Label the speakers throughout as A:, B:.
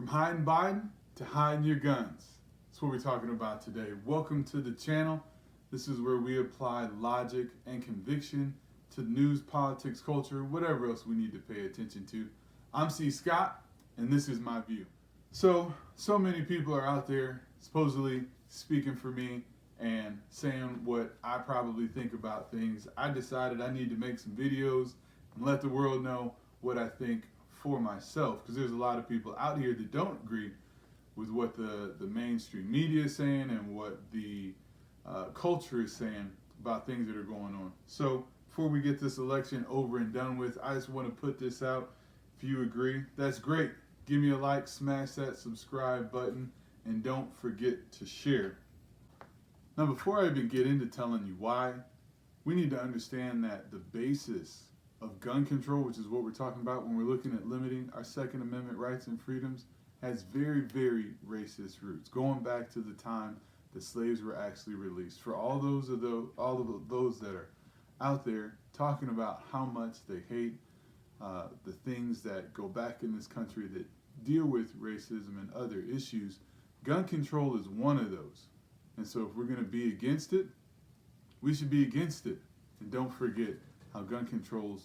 A: From hiding Biden to hiding your guns. That's what we're talking about today. Welcome to the channel. This is where we apply logic and conviction to news, politics, culture, whatever else we need to pay attention to. I'm C. Scott, and this is my view. So many people are out there supposedly speaking for me and saying what I probably think about things. I decided I need to make some videos and let the world know what I think for myself, because there's a lot of people out here that don't agree with what the mainstream media is saying and what the culture is saying about things that are going on. So before we get this election over and done with, I just want to put this out. If you agree, that's great. Give me a like, smash that subscribe button, and don't forget to share. Now, before I even get into telling you why, we need to understand that the basis of gun control, which is what we're talking about when we're looking at limiting our Second Amendment rights and freedoms, has very, very racist roots, going back to the time the slaves were actually released. For all of those that are out there talking about how much they hate the things that go back in this country that deal with racism and other issues, gun control is one of those. And so if we're going to be against it, we should be against it. And don't forget how gun control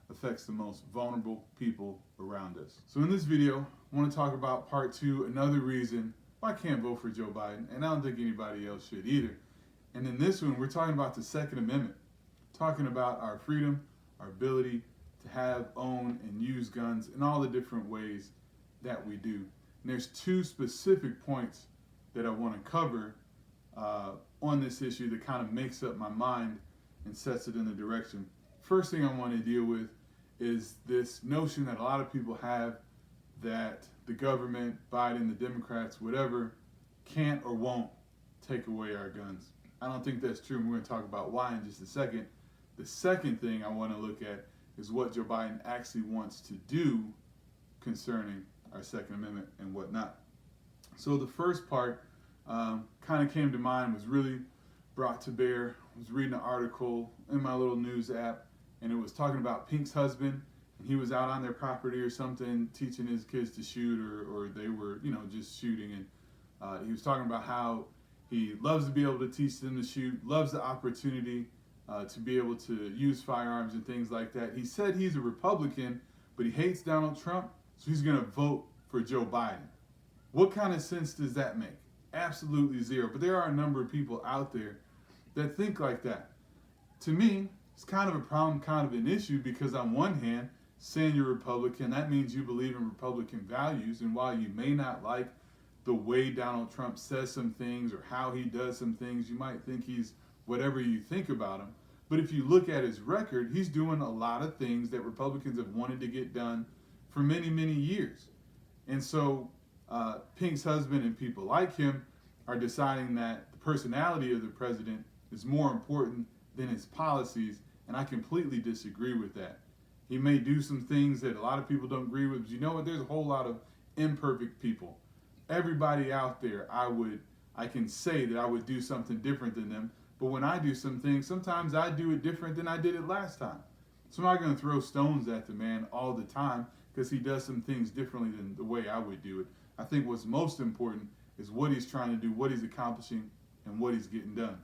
A: affects the most vulnerable people around us. So in this video, I want to talk about part two, another reason why I can't vote for Joe Biden, and I don't think anybody else should either. And in this one, we're talking about the Second Amendment, talking about our freedom, our ability to have, own, and use guns in all the different ways that we do. And there's two specific points that I want to cover on this issue that kind of makes up my mind and sets it in the direction. First thing I want to deal with is this notion that a lot of people have that the government, Biden, the Democrats, whatever, can't or won't take away our guns. I don't think that's true, and we're going to talk about why in just a second. The second thing I want to look at is what Joe Biden actually wants to do concerning our Second Amendment and whatnot. So the first part kind of came to mind, was really brought to bear. I was reading an article in my little news app, and it was talking about Pink's husband, and he was out on their property or something teaching his kids to shoot, or they were, just shooting, and he was talking about how he loves to be able to teach them to shoot, loves the opportunity to be able to use firearms and things like that. He said he's a Republican, but he hates Donald Trump, so he's going to vote for Joe Biden. What kind of sense does that make? Absolutely zero. But there are a number of people out there that think like that. To me, it's kind of a problem, kind of an issue, because on one hand, saying you're Republican, that means you believe in Republican values, and while you may not like the way Donald Trump says some things or how he does some things, you might think he's whatever you think about him. But if you look at his record, he's doing a lot of things that Republicans have wanted to get done for many, many years. And so Pink's husband and people like him are deciding that the personality of the president is more important than his policies, and I completely disagree with that. He may do some things that a lot of people don't agree with, but you know what? There's a whole lot of imperfect people. Everybody out there, I can say that I would do something different than them, but when I do some things, sometimes I do it different than I did it last time. So I'm not going to throw stones at the man all the time because he does some things differently than the way I would do it. I think what's most important is what he's trying to do, what he's accomplishing, and what he's getting done.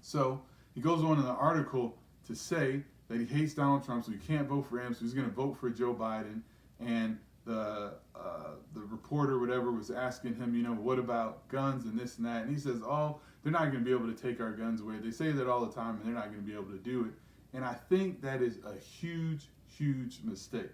A: So he goes on in the article to say that he hates Donald Trump, so he can't vote for him, so he's going to vote for Joe Biden. And the reporter, whatever, was asking him, what about guns and this and that? And he says, they're not going to be able to take our guns away. They say that all the time, and they're not going to be able to do it. And I think that is a huge, huge mistake.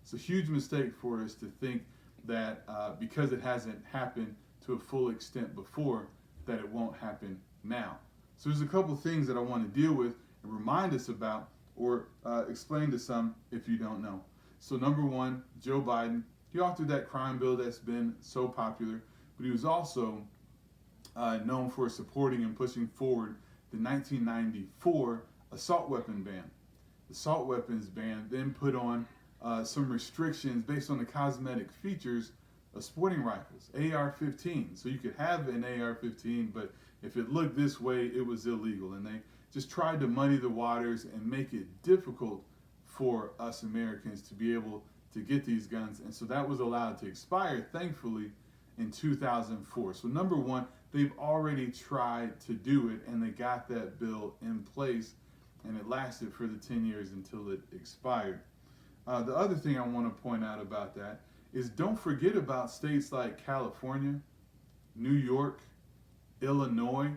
A: It's a huge mistake for us to think that because it hasn't happened to a full extent before, that it won't happen now. So there's a couple things that I want to deal with and remind us about, or explain to some if you don't know. So number one, Joe Biden, he authored that crime bill that's been so popular, but he was also known for supporting and pushing forward the 1994 assault weapon ban. The assault weapons ban then put on some restrictions based on the cosmetic features of sporting rifles, AR-15. So you could have an AR-15, but if it looked this way, it was illegal. And they just tried to muddy the waters and make it difficult for us Americans to be able to get these guns, and so that was allowed to expire, thankfully, in 2004. So number one, they've already tried to do it, and they got that bill in place, and it lasted for the 10 years until it expired. The other thing I want to point out about that is don't forget about states like California, New York, Illinois.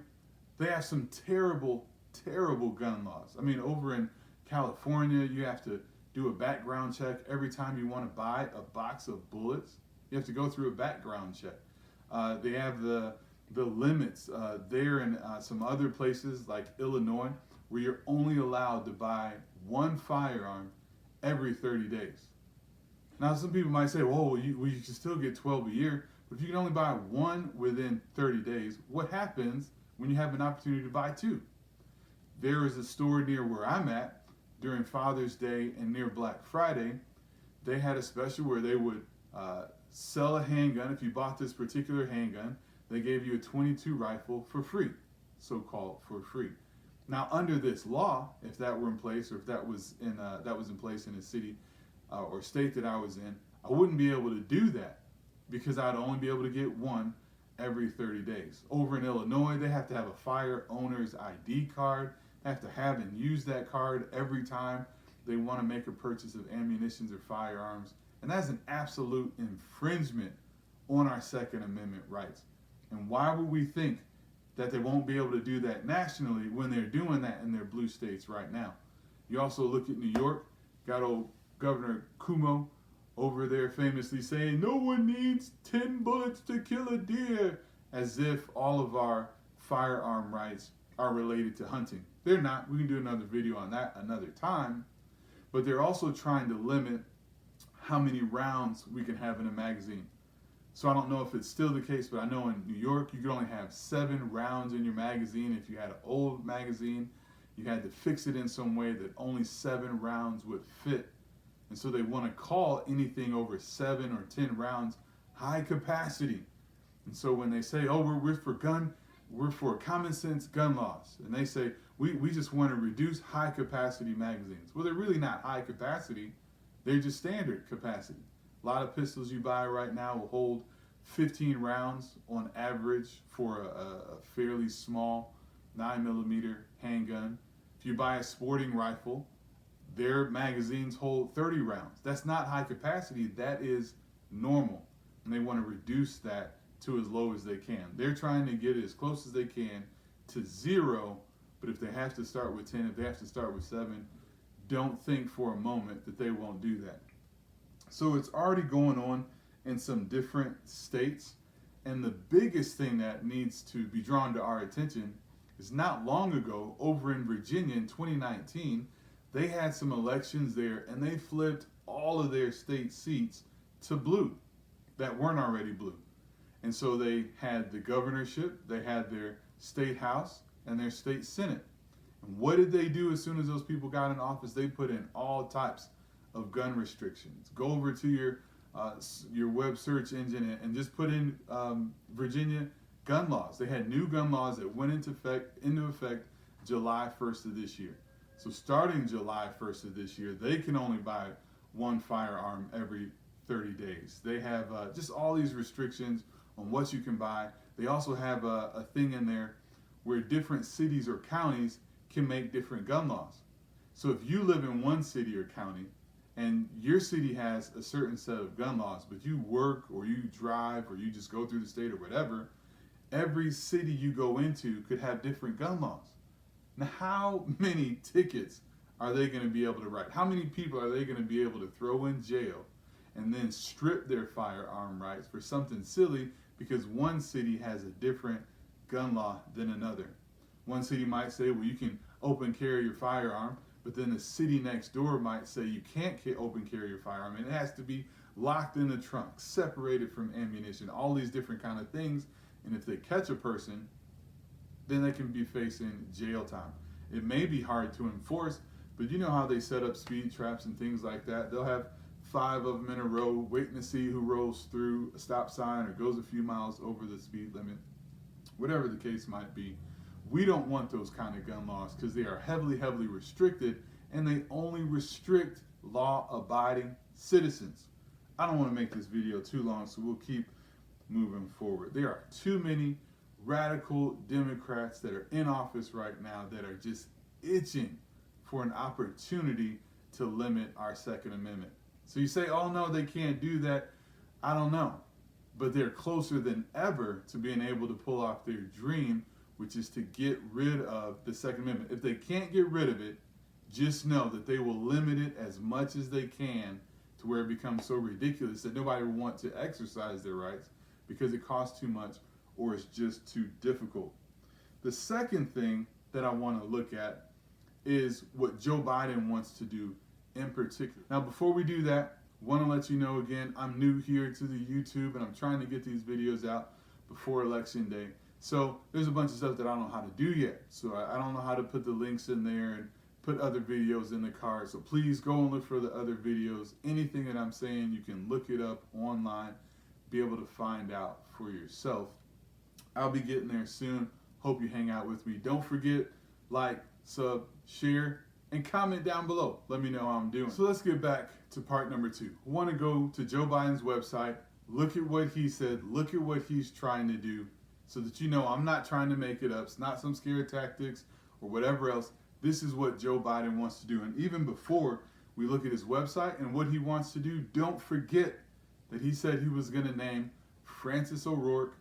A: They have some terrible, terrible gun laws. I mean, over in California, you have to do a background check every time you want to buy a box of bullets. You have to go through a background check. They have the limits there in some other places like Illinois, where you're only allowed to buy one firearm every 30 days. Now, some people might say, well, you can still get 12 a year, but if you can only buy one within 30 days, what happens when you have an opportunity to buy two? There is a store near where I'm at during Father's Day and near Black Friday. They had a special where they would sell a handgun. If you bought this particular handgun, they gave you a .22 rifle for free, so-called for free. Now, under this law, if that were in place, or if that was in place in a city or state that I was in, I wouldn't be able to do that because I'd only be able to get one every 30 days. Over in Illinois, they have to have a fire owner's ID card. They have to have and use that card every time they want to make a purchase of ammunition or firearms. And that's an absolute infringement on our Second Amendment rights. And why would we think that they won't be able to do that nationally when they're doing that in their blue states right now? You also look at New York, got old Governor Cuomo over there famously saying, no one needs 10 bullets to kill a deer, as if all of our firearm rights are related to hunting. They're not. We can do another video on that another time. But they're also trying to limit how many rounds we can have in a magazine. So I don't know if it's still the case, but I know in New York, you could only have 7 rounds in your magazine. If you had an old magazine, you had to fix it in some way that only 7 rounds would fit. And so they want to call anything over 7 or 10 rounds high capacity. And so when they say, oh, we're for common sense gun laws, and they say, we just want to reduce high capacity magazines. Well, they're really not high capacity. They're just standard capacity. A lot of pistols you buy right now will hold 15 rounds on average for a fairly small 9mm handgun. If you buy a sporting rifle, their magazines hold 30 rounds. That's not high capacity, that is normal. And they want to reduce that to as low as they can. They're trying to get it as close as they can to 0, but if they have to start with 10, if they have to start with 7, don't think for a moment that they won't do that. So it's already going on in some different states, and the biggest thing that needs to be drawn to our attention is not long ago, over in Virginia in 2019, they had some elections there, and they flipped all of their state seats to blue that weren't already blue. And so they had the governorship, they had their state house, and their state senate. And what did they do as soon as those people got in office? They put in all types of gun restrictions. Go over to your web search engine and just put in Virginia gun laws. They had new gun laws that went into effect July 1st of this year. So starting July 1st of this year, they can only buy one firearm every 30 days. They have just all these restrictions on what you can buy. They also have a thing in there where different cities or counties can make different gun laws. So if you live in one city or county and your city has a certain set of gun laws, but you work or you drive or you just go through the state or whatever, every city you go into could have different gun laws. Now, how many tickets are they going to be able to write? How many people are they going to be able to throw in jail and then strip their firearm rights for something silly because one city has a different gun law than another? One city might say, well, you can open carry your firearm, but then the city next door might say you can't open carry your firearm, and it has to be locked in the trunk, separated from ammunition, all these different kind of things. And if they catch a person, then they can be facing jail time. It may be hard to enforce, but you know how they set up speed traps and things like that. They'll have 5 of them in a row waiting to see who rolls through a stop sign or goes a few miles over the speed limit. Whatever the case might be, we don't want those kind of gun laws because they are heavily, heavily restricted, and they only restrict law-abiding citizens. I don't want to make this video too long, so we'll keep moving forward. There are too many radical Democrats that are in office right now that are just itching for an opportunity to limit our Second Amendment. So you say, oh no, they can't do that. I don't know. But they're closer than ever to being able to pull off their dream, which is to get rid of the Second Amendment. If they can't get rid of it, just know that they will limit it as much as they can to where it becomes so ridiculous that nobody will want to exercise their rights because it costs too much or it's just too difficult. The second thing that I want to look at is what Joe Biden wants to do in particular. Now, before we do that, I want to let you know again, I'm new here to the YouTube and I'm trying to get these videos out before Election Day. So there's a bunch of stuff that I don't know how to do yet. So I don't know how to put the links in there and put other videos in the card. So please go and look for the other videos. Anything that I'm saying, you can look it up online, be able to find out for yourself. I'll be getting there soon. Hope you hang out with me. Don't forget, like, sub, share, and comment down below. Let me know how I'm doing. So let's get back to part number 2. I want to go to Joe Biden's website, look at what he said, look at what he's trying to do, so that you know I'm not trying to make it up. It's not some scare tactics or whatever else. This is what Joe Biden wants to do. And even before we look at his website and what he wants to do, don't forget that he said he was going to name Francis O'Rourke,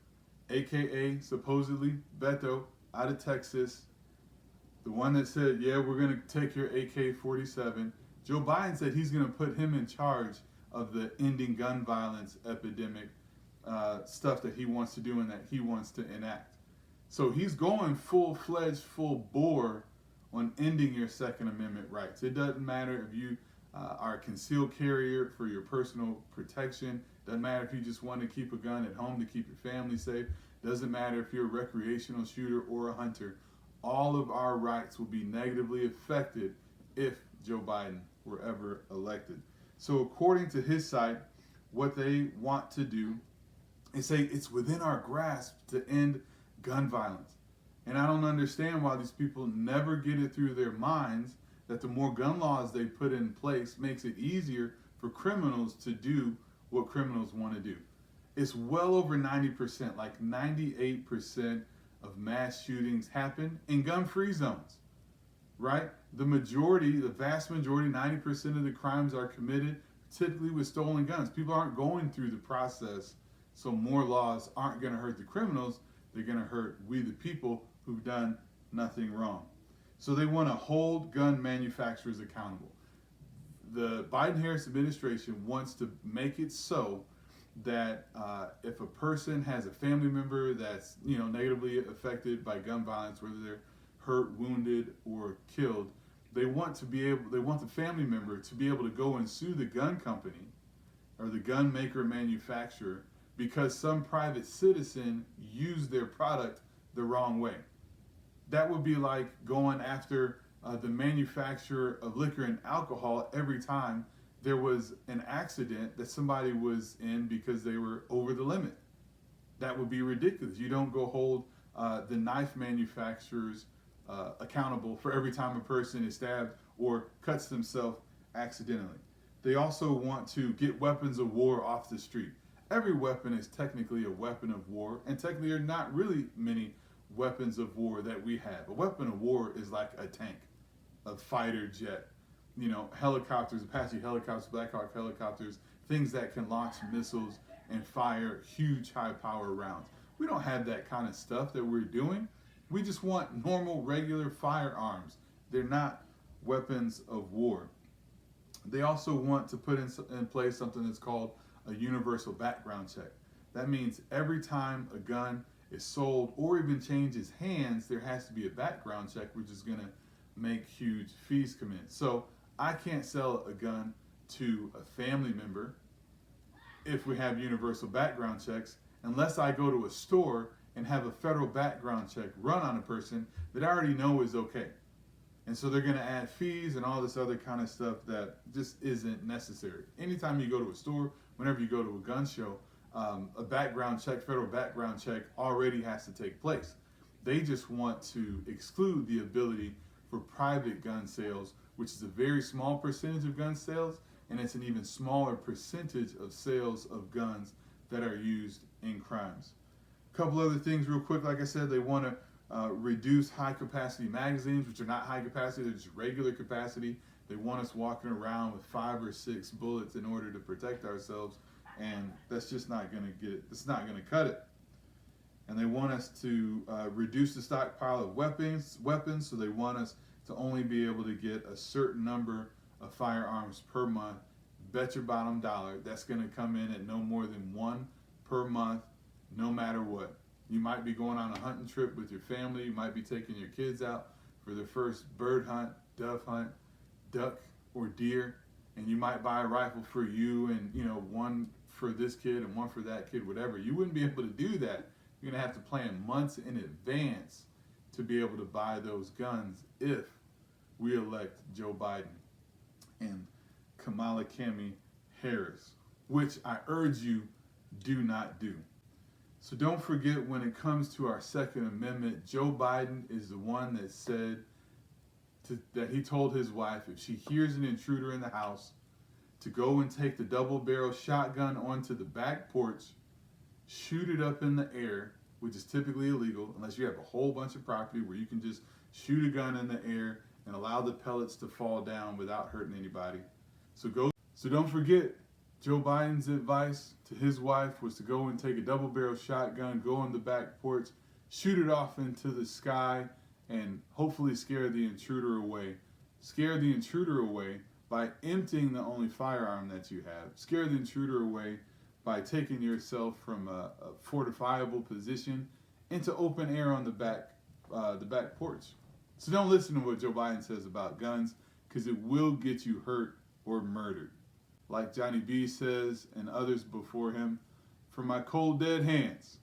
A: aka supposedly Beto, out of Texas, the one that said, yeah, we're going to take your AK-47. Joe Biden said he's going to put him in charge of the ending gun violence epidemic stuff that he wants to do and that he wants to enact. So he's going full-fledged, full bore on ending your Second Amendment rights. It doesn't matter if you are a concealed carrier for your personal protection. Doesn't matter if you just want to keep a gun at home to keep your family safe. Doesn't matter if you're a recreational shooter or a hunter. All of our rights will be negatively affected if Joe Biden were ever elected. So according to his site, what they want to do is say it's within our grasp to end gun violence. And I don't understand why these people never get it through their minds that the more gun laws they put in place makes it easier for criminals to do what criminals want to do. It's well over 90%, like 98% of mass shootings happen in gun-free zones, right? The vast majority, 90% of the crimes are committed typically with stolen guns. People aren't going through the process, so more laws aren't going to hurt the criminals. They're going to hurt we the people who've done nothing wrong. So they want to hold gun manufacturers accountable. The Biden-Harris administration wants to make it so that if a person has a family member that's negatively affected by gun violence, whether they're hurt, wounded, or killed, they want the family member to be able to go and sue the gun company or the gun maker manufacturer because some private citizen used their product the wrong way. That would be like going after the manufacturer of liquor and alcohol every time there was an accident that somebody was in because they were over the limit. That would be ridiculous. You don't go hold the knife manufacturers accountable for every time a person is stabbed or cuts themselves accidentally. They also want to get weapons of war off the street. Every weapon is technically a weapon of war, and technically there are not really many weapons of war that we have. A weapon of war is like a tank, a fighter jet, helicopters, Apache helicopters, Black Hawk helicopters, things that can launch missiles and fire huge high power rounds. We don't have that kind of stuff that we're doing. We just want normal, regular firearms. They're not weapons of war. They also want to put in place something that's called a universal background check. That means every time a gun is sold or even changes hands, there has to be a background check, which is going to make huge fees come in. So I can't sell a gun to a family member if we have universal background checks unless I go to a store and have a federal background check run on a person that I already know is okay. And so they're going to add fees and all this other kind of stuff that just isn't necessary. Anytime you go to a store, whenever you go to a gun show, a background check, federal background check already has to take place. They just want to exclude the ability for private gun sales, which is a very small percentage of gun sales, and it's an even smaller percentage of sales of guns that are used in crimes. A couple other things real quick. Like I said, they want to reduce high capacity magazines, which are not high capacity, they're just regular capacity. They want us walking around with 5 or 6 bullets in order to protect ourselves, and that's just not going to get it. It's not going to cut it. And they want us to reduce the stockpile of weapons, so they want us to only be able to get a certain number of firearms per month. Bet your bottom dollar that's going to come in at no more than 1 per month, no matter what. You might be going on a hunting trip with your family. You might be taking your kids out for their first bird hunt, dove hunt, duck or deer, and you might buy a rifle for you and one for this kid and one for that kid, whatever. You wouldn't be able to do that. You're going to have to plan months in advance to be able to buy those guns if we elect Joe Biden and Kamala Harris, which I urge you do not do. So don't forget, when it comes to our Second Amendment, Joe Biden is the one that said that he told his wife if she hears an intruder in the house to go and take the double-barrel shotgun onto the back porch, shoot it up in the air, which is typically illegal unless you have a whole bunch of property where you can just shoot a gun in the air and allow the pellets to fall down without hurting anybody. So don't forget, Joe Biden's advice to his wife was to go and take a double-barrel shotgun, go on the back porch, shoot it off into the sky, and hopefully scare the intruder away. Scare the intruder away by emptying the only firearm that you have. Scare the intruder away by taking yourself from a fortifiable position into open air on the back porch. So don't listen to what Joe Biden says about guns, because it will get you hurt or murdered. Like Johnny B says and others before him, from my cold dead hands,